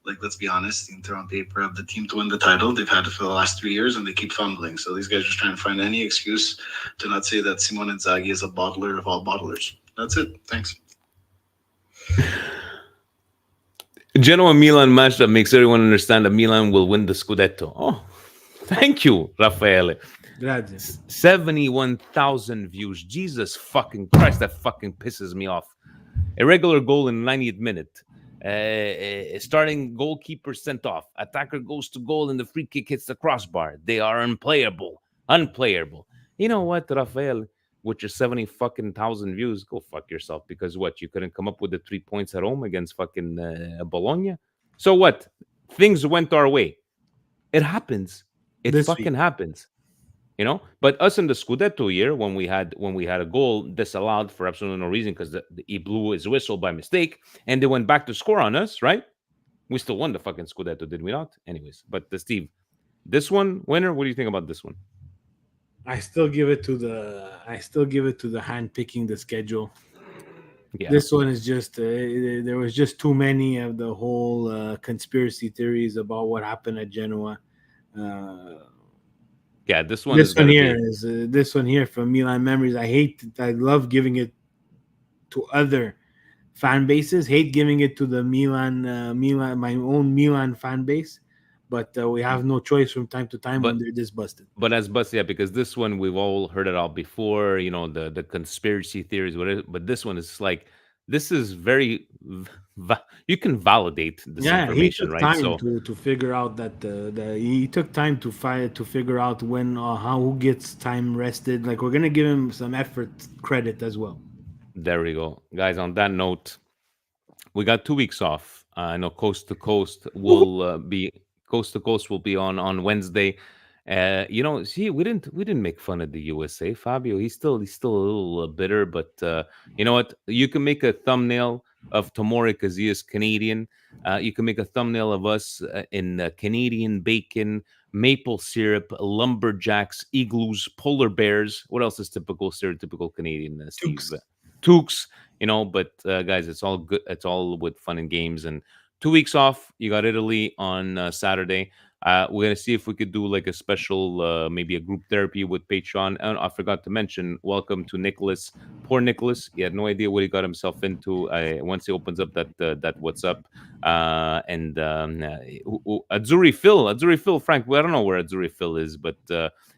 Like, let's be honest, Inter on paper have the team to win the title. They've had it for the last 3 years and they keep fumbling. So these guys are just trying to find any excuse to not say that Simone Inzaghi is a bottler of all bottlers. That's it. Thanks.
Genoa Milan match that makes everyone understand that Milan will win the Scudetto. Oh, thank you, Raffaele.
Grazie.
71,000 views. Jesus fucking Christ, that fucking pisses me off. Irregular goal in the 90th minute. Starting goalkeeper sent off. Attacker goes to goal and the free kick hits the crossbar. They are unplayable. Unplayable. You know what, Rafael? With your 70,000 views, go fuck yourself. Because what? You couldn't come up with the 3 points at home against fucking Bologna? So what? Things went our way. It happens. It
This
fucking
week.
happens. You know? But us in the Scudetto year, when we had a goal disallowed for absolutely no reason because he blew his whistle by mistake, and they went back to score on us, right? We still won the fucking Scudetto, did we not? Anyways, but Steve, this one, winner, what do you think about this one?
I still give it to the hand picking the schedule.
Yeah.
This one is just there was just too many of the whole conspiracy theories about what happened at Genoa.
Yeah, this one
This
is
one
gonna
here
be...
is this one here from Milan Memories. I love giving it to other fan bases. Hate giving it to the Milan, my own Milan fan base. But we have no choice from time to time when they're this busted.
But as busted, yeah, because this one we've all heard it all before. You know, the conspiracy theories, whatever. But this one is like, this is very you can validate this information, right?
Time to figure out that he took time to figure out when who gets time rested. Like, we're gonna give him some effort credit as well.
There we go, guys. On that note, we got 2 weeks off. I know Coast to Coast will be on Wednesday. You know, see, we didn't make fun of the USA, Fabio. He's still a little bitter, but you know what? You can make a thumbnail of Tomori because he is Canadian. You can make a thumbnail of us in Canadian bacon, maple syrup, lumberjacks, igloos, polar bears. What else is stereotypical Canadian, Steve? Toques. You know, but guys, it's all good. It's all with fun and games. And 2 weeks off. You got Italy on Saturday. We're gonna see if we could do like a special, maybe a group therapy with Patreon. And I forgot to mention, welcome to Nicholas. Poor Nicholas, he had no idea what he got himself into. Once he opens up that what's up, and Azzurri Phil, Frank. Well, I don't know where Azzurri Phil is, but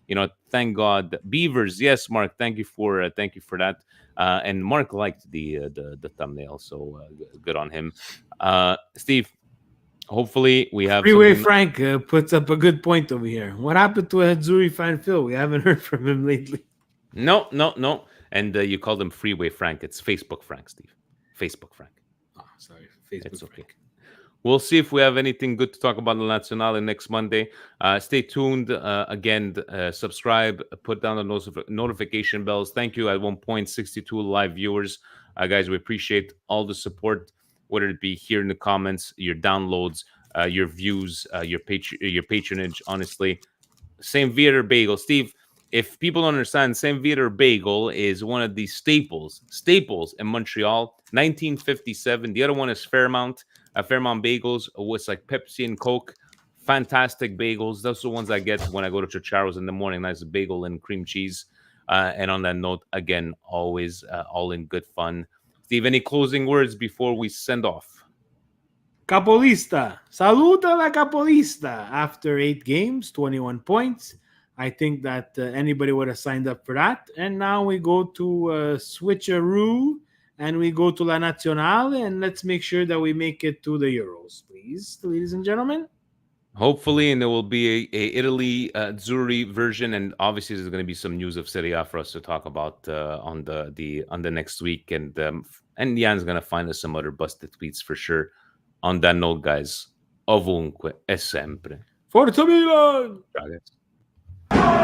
you know, thank God. Beavers, yes, Mark. Thank you for that. And Mark liked the thumbnail, so good on him. Steve, hopefully we have
Freeway Frank puts up a good point over here. What happened to Azzurri fan Phil? We haven't heard from him lately.
No. And you called him Freeway Frank. It's Facebook Frank, Steve. Facebook Frank.
Oh, sorry. Facebook
it's okay.
Frank.
We'll see if we have anything good to talk about in La Nazionale next Monday. Stay tuned. Again, subscribe, put down the notification bells. Thank you at 1.62 live viewers. Guys, we appreciate all the support, whether it be here in the comments, your downloads, your views, your patronage, honestly. St. Viator Bagel. Steve, if people don't understand, St. Viator Bagel is one of the staples in Montreal. 1957. The other one is Fairmount. Fairmount Bagels was like Pepsi and Coke. Fantastic bagels. Those are the ones I get when I go to Chicharo's in the morning. Nice bagel and cream cheese. And on that note, again, always all in good fun. Steve, any closing words before we send off?
Capolista. Saluta la capolista. After 8 games, 21 points. I think that anybody would have signed up for that. And now we go to switcheroo. And we go to La Nazionale, and let's make sure that we make it to the Euros, please, ladies and gentlemen.
Hopefully, and there will be a Italy Azzurri version, and obviously there's going to be some news of Serie A for us to talk about on the next week, and Jan's going to find us some other busted tweets for sure. On that note, guys, ovunque e sempre.
Forza Milan!
Ciao, guys.